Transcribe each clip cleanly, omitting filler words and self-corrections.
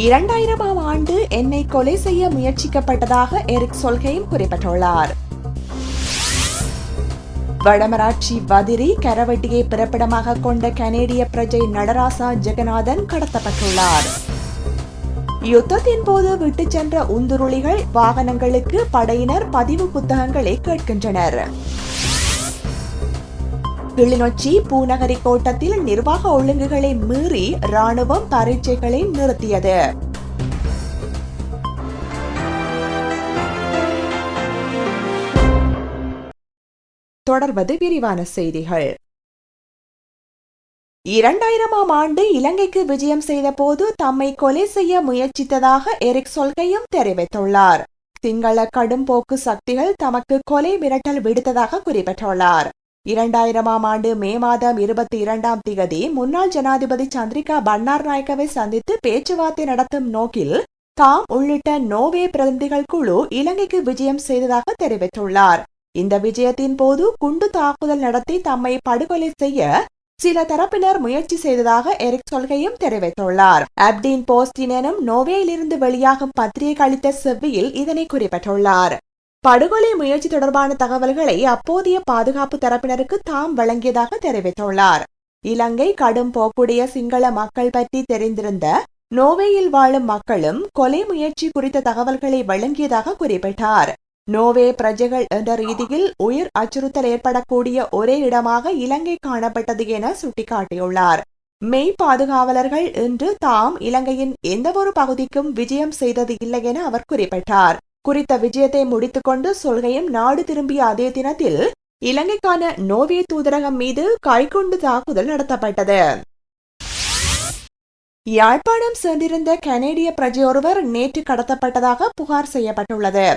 2000ஆம் ஆண்டு என்னை கொலை செய்ய முயற்சிக்கப்பட்டதாக எரிக் சொல்ஹெய்ம் குறிப்பிட்டுள்ளார். வடமராட்சி வதிரி கரவட்டியை பிறப்பிடமாக கொண்ட கனேடிய பிரஜை நடராசா ஜெகநாதன் கடத்தப்பட்டுள்ளார். யுத்தத்தின் போது விட்டுச் சென்ற உந்துருளிகள் வாகனங்களுக்கு படையினர் பதிவு புத்தகங்களை கேட்கின்றனர். கிளிநொச்சி பூநகரி கோட்டத்தில் நிர்வாக ஒழுங்குகளை மீறி ராணுவம் பரீட்சைகளை நிறுத்தியது. தொடர்வது விரிவான செய்திகள். 2000ஆம் ஆண்டு இலங்கைக்கு விஜயம் செய்த போது தம்மை கொலை செய்ய முயற்சித்ததாக எரிக் சொல்ஹெய்ம் தெரிவித்துள்ளார். சிங்கள கடும்போக்கு சக்திகள் தமக்கு கொலை மிரட்டல் விடுத்ததாக குறிப்பிட்டுள்ளார். 2000ஆம் ஆண்டு மே மாதம் 22ஆம் திகதி முன்னாள் ஜனாதிபதி சந்திரிகா பண்டாரநாயக்கவை சந்தித்து பேச்சுவார்த்தை நடத்தும் நோக்கில் தாம் உள்ளிட்ட நோர்வே பிரதிநிதிகள் குழு இலங்கைக்கு விஜயம் செய்ததாக தெரிவித்துள்ளார். இந்த விஜயத்தின் போது குண்டு தாக்குதல் நடத்தி தம்மை படுகொலை செய்ய சில தரப்பினர் முயற்சி செய்ததாக எரிக் சொல்ஹெய்ம் தெரிவித்துள்ளார். அப்டீன் போஸ்டின் எனும் நோர்வேயிலிருந்து வெளியாகும் பத்திரிகை அளித்த செவ்வியில் இதனை குறிப்பிட்டுள்ளார். படுகொலை முயற்சி தொடர்பான தகவல்களை அப்போதைய பாதுகாப்பு தரப்பினருக்கு தாம் வழங்கியதாக தெரிவித்துள்ளார். இலங்கை கடும் போக்குடைய சிங்கள மக்கள் பற்றி தெரிந்திருந்த நோர்வேயில் வாழும் மக்களும் கொலை முயற்சி குறித்த தகவல்களை வழங்கியதாக குறிப்பிட்டார். நோர்வே பிரஜைகள் என்ற ரீதியில் உயிர் அச்சுறுத்தல் ஏற்படக்கூடிய ஒரே இடமாக இலங்கை காணப்பட்டது என சுட்டிக்காட்டியுள்ளார். மெய் பாதுகாவலர்கள் இன்று தாம் இலங்கையின் எந்தவொரு பகுதிக்கும் விஜயம் செய்தது இல்லை என அவர் குறிப்பிட்டார். குறித்த விஜயத்தை முடித்துக்கொண்டு சொல்ஹெய்ம் நாடு திரும்பிய அதே தினத்தில் இலங்கைக்கான நோர்வே தூதரகம் மீது கைக்குண்டு தாக்குதல் நடத்தப்பட்டது. யாழ்ப்பாணம் சென்றிருந்த கனேடிய பிரஜையொருவர் நேற்று கடத்தப்பட்டதாக புகார் செய்யப்பட்டுள்ளது.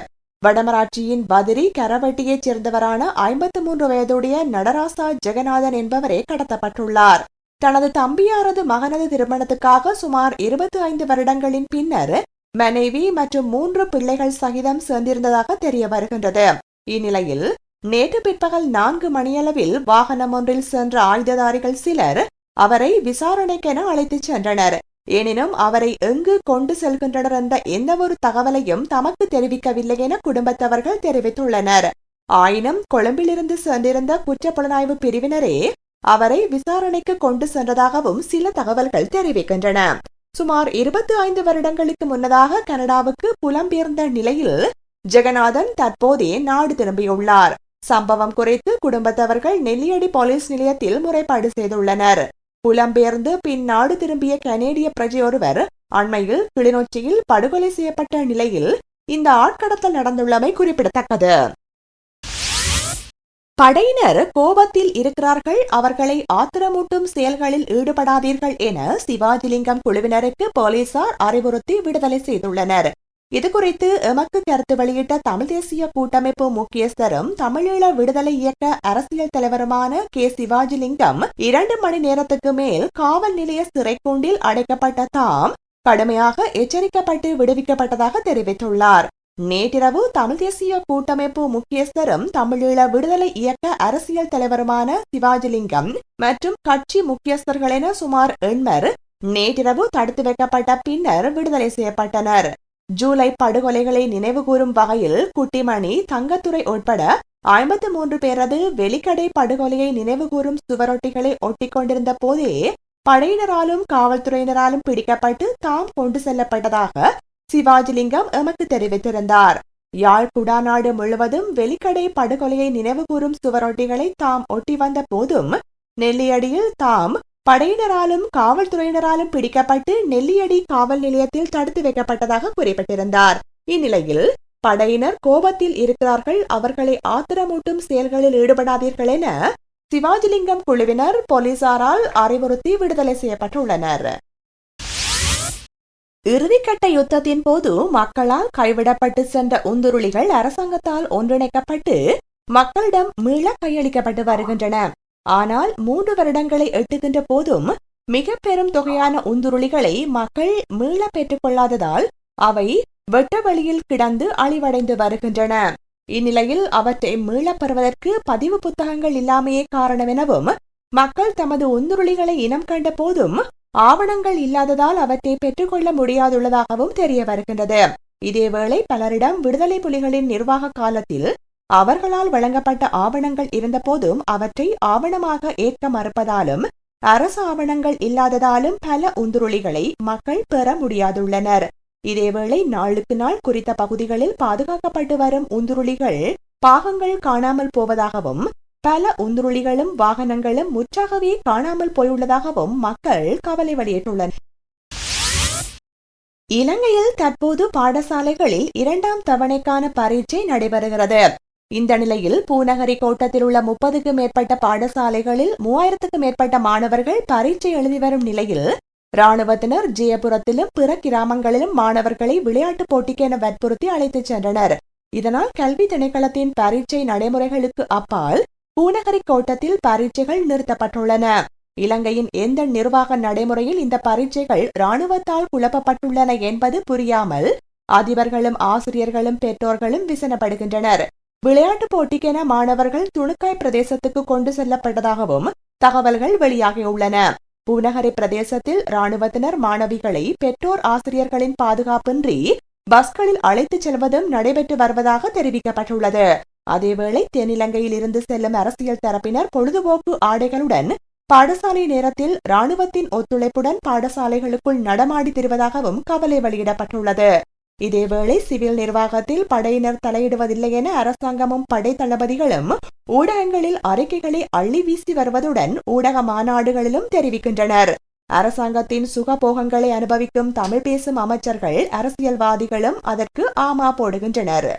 வடமராட்சியின் வதிரி கரவட்டியைச் சேர்ந்தவரான 53 வயதுடைய நடராசா ஜெகநாதன் என்பவரே கடத்தப்பட்டுள்ளார். தனது தம்பியாரது மகனது திருமணத்துக்காக சுமார் 25 வருடங்களின் பின்னர் மனைவி மற்றும் 3 பிள்ளைகள் சகிதம் சென்றிருந்ததாக தெரிய வருகின்றது. இந்நிலையில் நேற்று பிற்பகல் 4 மணியளவில் வாகனம் ஒன்றில் சென்ற ஆயுததாரிகள் சிலர் அவரை விசாரணைக்கென அழைத்துச் சென்றனர். எனினும் அவரை எங்கு கொண்டு செல்கின்றனர் என்ற எந்தவொரு தகவலையும் தமக்கு தெரிவிக்கவில்லை என குடும்பத்தவர்கள் தெரிவித்துள்ளனர். ஆயினும் கொழும்பிலிருந்து சென்றிருந்த குற்றப்புலனாய்வு பிரிவினரே அவரை விசாரணைக்கு கொண்டு சென்றதாகவும் சில தகவல்கள் தெரிவிக்கின்றன. சுமார் 25 வருடங்களுக்கு முன்னதாக கனடாவுக்கு புலம்பெயர்ந்த நிலையில் ஜெகநாதன் தற்போதே நாடு திரும்பியுள்ளார். சம்பவம் குறித்து குடும்பத்தவர்கள் நெல்லியடி போலீஸ் நிலையத்தில் முறைப்பாடு செய்துள்ளனர். புலம்பெயர்ந்து பின் நாடு திரும்பிய கனேடிய பிரஜையொருவர் அண்மையில் கிளிநொச்சியில் படுகொலை செய்யப்பட்ட நிலையில் இந்த ஆட்கடத்தல் நடந்துள்ளமை குறிப்பிடத்தக்கது. படையினர் கோபத்தில் இருக்கிறார்கள், அவர்களை ஆத்திரமூட்டும் செயல்களில் ஈடுபடாதீர்கள் என சிவாஜிலிங்கம் குழுவினருக்கு போலீசார் அறிவுறுத்தி விடுதலை செய்துள்ளனர். இதுகுறித்து எமக்கு கருத்து வெளியிட்ட தமிழ் தேசிய கூட்டமைப்பு முக்கியஸ்தரும் தமிழீழ விடுதலை இயக்க அரசியல் தலைவருமான கே சிவாஜிலிங்கம் 2 மணி நேரத்துக்கு மேல் காவல் நிலைய சிறைக்கூண்டில் அடைக்கப்பட்ட தாம் கடுமையாக எச்சரிக்கப்பட்டு விடுவிக்கப்பட்டதாக தெரிவித்துள்ளார். நேற்றிரவு தமிழ் தேசிய கூட்டமைப்பு முக்கியஸ்தரும் தமிழீழ விடுதலை இயக்க அரசியல் தலைவருமான சிவாஜிலிங்கம் மற்றும் கட்சி முக்கியஸ்தர்கள் என சுமார் 80 நேற்றிரவு தடுத்து வைக்கப்பட்ட பின்னர் விடுதலை செய்யப்பட்டனர். ஜூலை படுகொலைகளை நினைவுகூரும் வகையில் குட்டிமணி, தங்கத்துறை உட்பட 53 பேரது வெளிக்கடை படுகொலையை நினைவுகூரும் சுவரொட்டிகளை ஒட்டிக் கொண்டிருந்த போதே படையினராலும் காவல்துறையினராலும் பிடிக்கப்பட்டு தாம் கொண்டு செல்லப்பட்டதாக சிவாஜிலிங்கம் எமக்கு தெரிவித்திருந்தார். யாழ் குடாநாடு முழுவதும் வெளிக்கடை படுகொலையை நினைவுகூரும் சுவரொட்டிகளை தாம் ஒட்டி வந்த போதும் நெல்லியடியில் தாம் படையினராலும் காவல்துறையினராலும் பிடிக்கப்பட்டு நெல்லியடி காவல் நிலையத்தில் தடுத்து வைக்கப்பட்டதாக குறிப்பிட்டிருந்தார். இந்நிலையில் படையினர் கோபத்தில் இருக்கிறார்கள், அவர்களை ஆத்திரமூட்டும் செயல்களில் ஈடுபடாதீர்கள் என சிவாஜிலிங்கம் குழுவினர் போலீசாரால் அறிவுறுத்தி விடுதலை செய்யப்பட்டுள்ளனர். இறுதிக்கட்ட யுத்தத்தின் போது மக்களால் கைவிடப்பட்டு சென்ற உந்துருளிகள் அரசாங்கத்தால் ஒன்றிணைக்கப்பட்டு மக்களிடம் மீள கையளிக்கப்பட்டு வருகின்றன. ஆனால் 3 வருடங்களை எட்டுகின்ற போதும் மிக பெரும் தொகையான உந்துருளிகளை மக்கள் மீள பெற்றுக் கொள்ளாததால் அவை வெட்ட வழியில் கிடந்து அழிவடைந்து வருகின்றன. இந்நிலையில் அவற்றை மீளப் பெறுவதற்கு பதிவு புத்தகங்கள் இல்லாமையே காரணம் எனவும் மக்கள் தமது உந்துருளிகளை இனம் கண்ட போதும் ஆவணங்கள் இல்லாததால் அவற்றை பெற்றுக்கொள்ள முடியாதுள்ளதாகவும் தெரிய வருகின்றது. இதேவேளை பலரிடம் விடுதலை புலிகளின் நிர்வாக காலத்தில் அவர்களால் வழங்கப்பட்ட ஆவணங்கள் இருந்தபோதும் அவற்றை ஆவணமாக ஏற்க மறுப்பதாலும் அரசு ஆவணங்கள் இல்லாததாலும் பல உந்துருளிகளை மக்கள் பெற முடியாதுள்ளனர். இதேவேளை நாளுக்கு நாள் குறித்த பகுதிகளில் பாதுகாக்கப்பட்டு வரும் உந்துருளிகள் பாகங்கள் காணாமல் போவதாகவும் பல உந்துருளிகளும் வாகனங்களும் முற்றாகவே காணாமல் போயுள்ளதாகவும் மக்கள் கவலை வெளியிட்டுள்ளனர். இலங்கையில் தற்போது பாடசாலைகளில் 2ஆம் தவணைக்கான பரீட்சை நடைபெறுகிறது. இந்த நிலையில் பூநகரி கோட்டத்தில் உள்ள 30க்கும் மேற்பட்ட பாடசாலைகளில் 3000க்கும் மேற்பட்ட மாணவர்கள் பரீட்சை எழுதி வரும் நிலையில் ராணுவத்தினர் ஜெயபுரத்திலும் பிற கிராமங்களிலும் மாணவர்களை விளையாட்டுப் போட்டிக்கென வற்புறுத்தி அழைத்துச் சென்றனர். இதனால் கல்வி திணைக்களத்தின் பரீட்சை நடைமுறைகளுக்கு அப்பால் பூநகரி கோட்டத்தில் பரீட்சைகள் நிறுத்தப்பட்டுள்ளன. இலங்கையின் எந்த நிர்வாக நடைமுறையில் இந்த பரீட்சைகள் ராணுவத்தால் குழப்பப்பட்டுள்ளன என்பது புரியாமல் அதிபர்களும் ஆசிரியர்களும் பெற்றோர்களும் விசனப்படுகின்றனர். விளையாட்டுப் போட்டிக்கென மாணவர்கள் துணுக்காய் பிரதேசத்துக்கு கொண்டு செல்லப்பட்டதாகவும் தகவல்கள் வெளியாகியுள்ளன. பூநகரி பிரதேசத்தில் ராணுவத்தினர் மாணவிகளை பெற்றோர் ஆசிரியர்களின் பாதுகாப்பின்றி பஸ்களில் அழைத்துச் செல்வதும் நடைபெற்று வருவதாக தெரிவிக்கப்பட்டுள்ளது. அதேவேளை தென்னிலங்கையில் இருந்து செல்லும் அரசியல் தரப்பினர் பொழுதுபோக்கு ஆடைகளுடன் பாடசாலை நேரத்தில் ராணுவத்தின் ஒத்துழைப்புடன் பாடசாலைகளுக்குள் நடமாடி திரிவதாகவும் கவலை வெளியிடப்பட்டுள்ளது. இதேவேளை சிவில் நிர்வாகத்தில் படையினர் தலையிடுவதில்லை என அரசாங்கமும் படை தளபதிகளும் ஊடகங்களில் அறிக்கைகளை அள்ளி வீசி வருவதுடன் ஊடக மாநாடுகளிலும் தெரிவிக்கின்றனர். அரசாங்கத்தின் சுகபோகங்களை அனுபவிக்கும் தமிழ் பேசும் அமைச்சர்கள் அரசியல்வாதிகளும் அதற்கு ஆமா போடுகின்றனர்.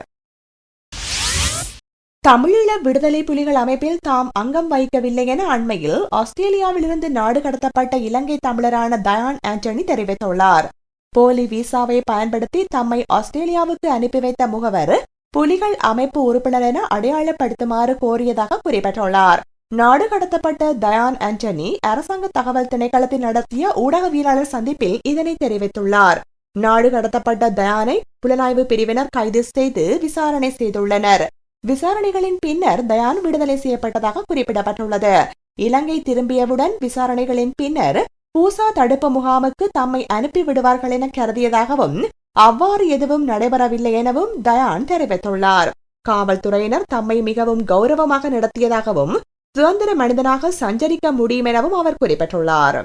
தமிழீழ விடுதலை புலிகள் அமைப்பில் தாம் அங்கம் வைக்கவில்லை என அண்மையில் ஆஸ்திரேலியாவிலிருந்து நாடு கடத்தப்பட்ட இலங்கை தமிழரான தயான் ஆண்டனி தெரிவித்துள்ளார். போலி விசாவை பயன்படுத்தி தம்மை ஆஸ்திரேலியாவுக்கு அனுப்பி வைத்த முகவர் புலிகள் அமைப்பு உறுப்பினர் என அடையாளப்படுத்துமாறு கோரியதாக குறிப்பிட்டுள்ளார். நாடு கடத்தப்பட்ட தயான் ஆண்டனி அரசாங்க தகவல் திணைக்களத்தில் நடத்திய ஊடகவியலாளர் சந்திப்பில் இதனை தெரிவித்துள்ளார். நாடு கடத்தப்பட்ட தயானை புலனாய்வு பிரிவினர் கைது செய்து விசாரணை செய்துள்ளனர். விசாரணைகளின் பின்னர் தயான் விடுதலை செய்யப்பட்டதாக குறிப்பிடப்பட்டுள்ளது. இலங்கை திரும்பியவுடன் விசாரணைகளின் பின்னர் பூசா தடுப்பு முகாமுக்கு தம்மை அனுப்பி விடுவார்கள் என கருதியதாகவும் அவ்வாறு எதுவும் நடைபெறவில்லை எனவும் தயான் தெரிவித்துள்ளார். காவல்துறையினர் தம்மை மிகவும் கௌரவமாக நடத்தியதாகவும் சுதந்திர மனிதனாக சஞ்சரிக்க முடியும் எனவும் அவர் குறிப்பிட்டுள்ளார்.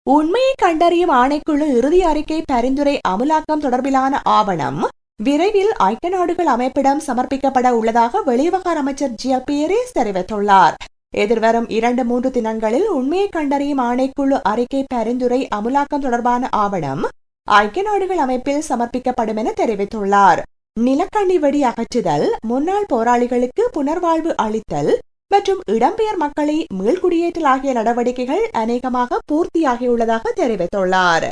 உண்மையை கண்டறியும் ஆணைக்குழு இறுதி அறிக்கை பரிந்துரை அமுலாக்கம் தொடர்பிலான ஆவணம் விரைவில் ஐக்கிய நாடுகள் அமைப்பிடம் சமர்ப்பிக்கப்பட உள்ளதாக வெளிவிவகார அமைச்சர் ஜியல் பீரிஸ் தெரிவித்துள்ளார். எதிர்வரும் 2-3 தினங்களில் உண்மையை கண்டறியும் ஆணைக்குழு அறிக்கை பரிந்துரை அமுலாக்கம் தொடர்பான ஆவணம் ஐக்கிய நாடுகள் அமைப்பில் சமர்ப்பிக்கப்படும் என தெரிவித்துள்ளார். நிலக்கண்ணி வெடி அகற்றுதல், முன்னாள் போராளிகளுக்கு புனர்வாழ்வு அளித்தல் மற்றும் இடம்பெயர் மக்களை மீள்குடியேற்றல் ஆகிய நடவடிக்கைகள் அநேகமாக பூர்த்தியாகியுள்ளதாக தெரிவித்துள்ளார்.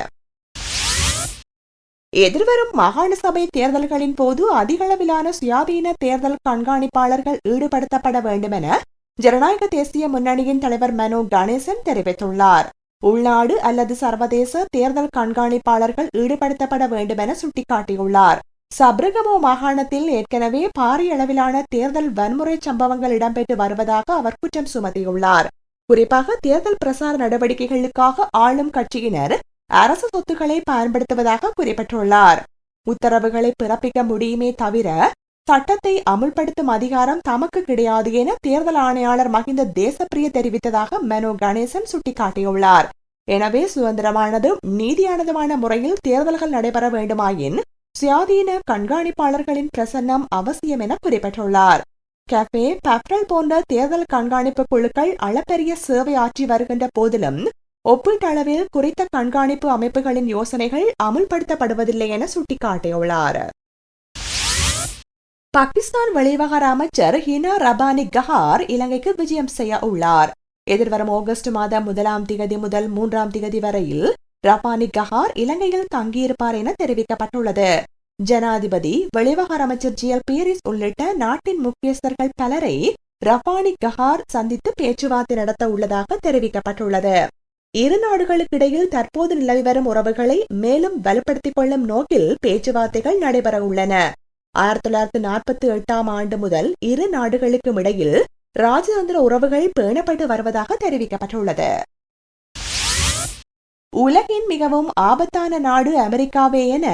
எதிர்வரும் மாகாண சபை தேர்தல்களின் போது அதிகளவிலான சுயாதீன தேர்தல் கண்காணிப்பாளர்கள் ஈடுபடுத்தப்பட வேண்டும் என ஜனநாயக தேசிய முன்னணியின் தலைவர் மனோ கணேசன் தெரிவித்துள்ளார். உள்நாடு அல்லது சர்வதேச தேர்தல் கண்காணிப்பாளர்கள் ஈடுபடுத்தப்பட வேண்டும் என சுட்டிக்காட்டியுள்ளார். சப்ரகமோ மாகாணத்தில் ஏற்கனவே பாரிய அளவிலான தேர்தல் வன்முறை சம்பவங்கள் இடம்பெற்று வருவதாக அவர் குற்றம் சுமத்தியுள்ளார். குறிப்பாக தேர்தல் பிரசார நடவடிக்கைகளுக்காக ஆளும் கட்சியினர் அரசு சொத்துக்களை பயன்படுத்துவதாக குறிப்பிட்டுள்ளார். உத்தரவுகளை பிறப்பிக்க முடியுமே தவிர சட்டத்தை அமுல்படுத்தும் அதிகாரம் தமக்கு கிடையாது என தேர்தல் ஆணையாளர் மஹிந்த தேசப்பிரிய தெரிவித்ததாக மனோ கணேசன் சுட்டிக்காட்டியுள்ளார். எனவே சுதந்திரமானதும் நீதியானதுமான முறையில் தேர்தல்கள் நடைபெற வேண்டுமாயின் சுயாதீன கண்காணிப்பாளர்களின் பிரசன்னம் அவசியம் என குறிப்பிட்டுள்ளார். கஃபே, பப்ரல் போன்ற தேர்தல் கண்காணிப்பு குழுக்கள் அளப்பெரிய சேவை ஆற்றி வருகின்ற போதிலும் ஒப்பீட்டளவில் குறித்த கண்காணிப்பு அமைப்புகளின் யோசனைகள் அமுல்படுத்தப்படுவதில்லை என சுட்டிக்காட்டியுள்ளார். பாகிஸ்தான் வெளிவிவகார அமைச்சர் ஹினா ரபானி கஹார் இலங்கைக்கு விஜயம் செய்ய உள்ளார். எதிர்வரும் ஆகஸ்ட் மாதம் 1ஆம் திகதி முதல் 3ஆம் திகதி வரையில் ரபானி கஹார் இலங்கையில் தங்கியிருப்பார் என தெரிவிக்கப்பட்டுள்ளது. ஜனாதிபதி, வெளிவிவகார அமைச்சர் ஜியல் பீரிஸ் உள்ளிட்ட நாட்டின் முக்கியஸ்தர்கள் பலரை ரபானி கஹார் சந்தித்து பேச்சுவார்த்தை நடத்த உள்ளதாக தெரிவிக்கப்பட்டுள்ளது. இரு நாடுகளுக்கிடையில் தற்போது நிலவி வரும் உறவுகளை மேலும் வலுப்படுத்திக் கொள்ளும் நோக்கில் பேச்சுவார்த்தைகள் நடைபெற உள்ளன. 1948ஆம் ஆண்டு முதல் இரு நாடுகளுக்கும் இடையில் ராஜதந்திர உறவுகள் பேணப்பட்டு வருவதாக தெரிவிக்கப்பட்டுள்ளது. உலகின் மிகவும் ஆபத்தான நாடு அமெரிக்காவே என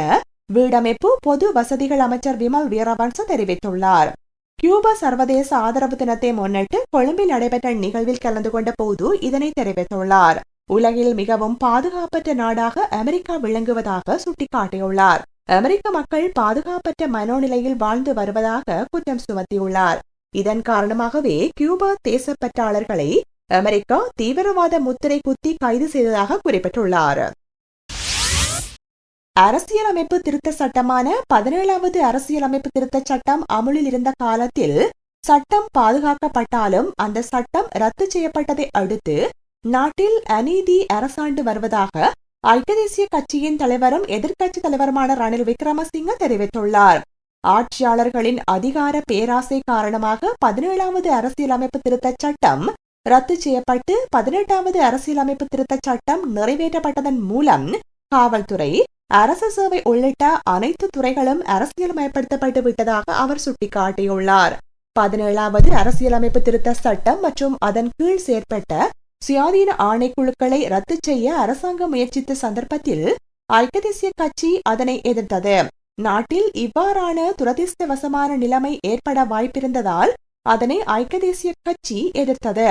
வீடமைப்பு பொது வசதிகள் அமைச்சர் விமல் வீரவன்ச தெரிவித்துள்ளார். கியூபா சர்வதேச ஆதரவு தினத்தை முன்னிட்டு கொழும்பில் நடைபெற்ற நிகழ்வில் கலந்து கொண்ட போது இதனை தெரிவித்துள்ளார். உலகில் மிகவும் பாதுகாப்பற்ற நாடாக அமெரிக்கா விளங்குவதாக சுட்டிக்காட்டியுள்ளார். அமெரிக்க மக்கள் பாதுகாப்பற்ற மனோநிலையில் வாழ்ந்து வருவதாக குற்றம் சுமத்தியுள்ளார். இதன் காரணமாகவே கியூபா தேசப்பற்றாளர்களை அமெரிக்கா தீவிரவாத முத்திரை குத்தி கைது செய்ததாக குறிப்பிட்டுள்ளார். அரசியலமைப்பு திருத்த சட்டமான 17வது அரசியலமைப்பு திருத்த சட்டம் அமுலில் இருந்த காலத்தில் சட்டம் பாதுகாக்கப்பட்டாலும் அந்த சட்டம் ரத்து செய்யப்பட்டதை அடுத்து நாட்டில் அநீதி அரசாண்டு வருவதாக ஐக்கிய தேசிய கட்சியின் தலைவரும் எதிர்க்கட்சி தலைவருமான ரணில் விக்ரமசிங்க தெரிவித்துள்ளார். ஆட்சியாளர்களின் அதிகார பேராசை காரணமாக 17வது அரசியலமைப்பு திருத்த சட்டம் ரத்து செய்யப்பட்டு 18வது அரசியலமைப்பு திருத்த சட்டம் நிறைவேற்றப்பட்டதன் மூலம் காவல்துறை, அரசு சேவை உள்ளிட்ட அனைத்து துறைகளும் அரசியல்மயப்படுத்தப்பட்டு விட்டதாக அவர் சுட்டிக்காட்டியுள்ளார். 17வது அரசியலமைப்பு திருத்த சட்டம் மற்றும் அதன் கீழ் செயற்பட்ட சுயாதீன ஆணைக்குழுக்களை ரத்து செய்ய அரசாங்கம் முயற்சித்த சந்தர்ப்பத்தில் ஐக்கிய தேசிய கட்சி அதனை எதிர்த்தது. நாட்டில் இவ்வாறான துரதிர்ஷ்டவசமான நிலைமை ஏற்பட வாய்ப்பிருந்ததால் அதனை ஐக்கிய தேசிய கட்சி எதிர்த்தது.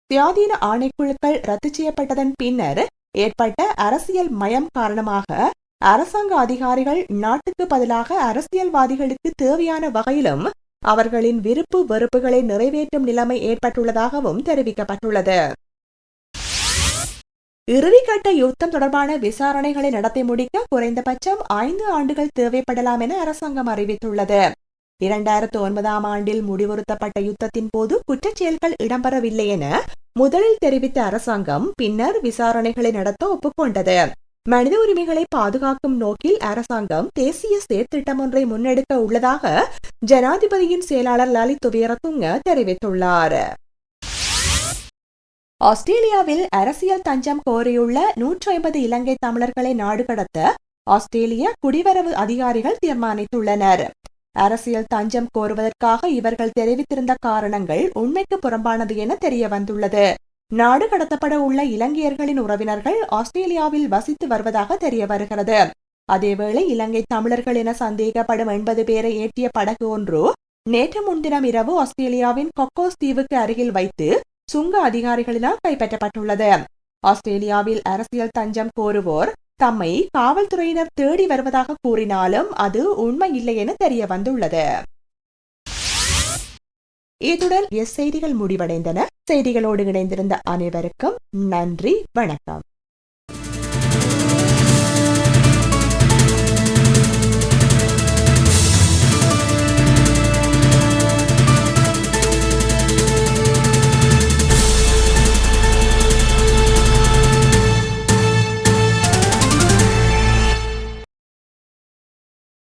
சுயாதீன ஆணைக்குழுக்கள் ரத்து செய்யப்பட்டதன் பின்னர் ஏற்பட்ட அரசியல் மயம் காரணமாக அரசாங்க அதிகாரிகள் நாட்டுக்கு பதிலாக அரசியல்வாதிகளுக்கு தேவையான வகையிலும் அவர்களின் விருப்பு வெறுப்புகளை நிறைவேற்றும் நிலைமை ஏற்பட்டுள்ளதாகவும் தெரிவிக்கப்பட்டுள்ளது. இறுதிக்கட்ட யுத்தம் தொடர்பான விசாரணைகளை நடத்தி முடிக்க குறைந்தபட்சம் 5 ஆண்டுகள் தேவைப்படலாம் என அரசாங்கம் அறிவித்துள்ளது. 2009ஆம் ஆண்டில் முடிவுறுத்தப்பட்ட யுத்தத்தின் போது குற்றச்செயல்கள் இடம்பெறவில்லை என முதலில் தெரிவித்த அரசாங்கம் பின்னர் விசாரணைகளை நடத்த ஒப்புக்கொண்டது. மனித உரிமைகளை பாதுகாக்கும் நோக்கில் அரசாங்கம் தேசிய செயற்திட்டம் ஒன்றை முன்னெடுக்க உள்ளதாக ஜனாதிபதியின் செயலாளர் லலித் வீரதுங்க தெரிவித்துள்ளார். ஆஸ்திரேலியாவில் அரசியல் தஞ்சம் கோரியுள்ள 150 இலங்கை தமிழர்களை நாடு கடத்த ஆஸ்திரேலிய குடிவரவு அதிகாரிகள் தீர்மானித்துள்ளனர். அரசியல் தஞ்சம் கோருவதற்காக இவர்கள் தெரிவித்திருந்த காரணங்கள் உண்மைக்கு புறம்பானது என தெரிய வந்துள்ளது. நாடு கடத்தப்பட உள்ள இலங்கையர்களின் உறவினர்கள் ஆஸ்திரேலியாவில் வசித்து வருவதாக தெரிய வருகிறது. அதேவேளை இலங்கை தமிழர்கள் என சந்தேகப்படும் 80 பேரை ஏற்றிய படகு ஒன்று நேற்று முன்தினம் இரவு ஆஸ்திரேலியாவின் கொக்கோஸ் தீவுக்கு அருகில் வைத்து சுங்க அதிகாரிகளினால் கைப்பற்றப்பட்டுள்ளது. ஆஸ்திரேலியாவில் அரசியல் தஞ்சம் கோருவோர் தம்மை காவல்துறையினர் தேடி வருவதாக கூறினாலும் அது உண்மை இல்லை என தெரிய வந்துள்ளது. இத்துடன் செய்திகள் முடிவடைந்தன. செய்திகளோடு இணைந்திருந்த அனைவருக்கும் நன்றி, வணக்கம்.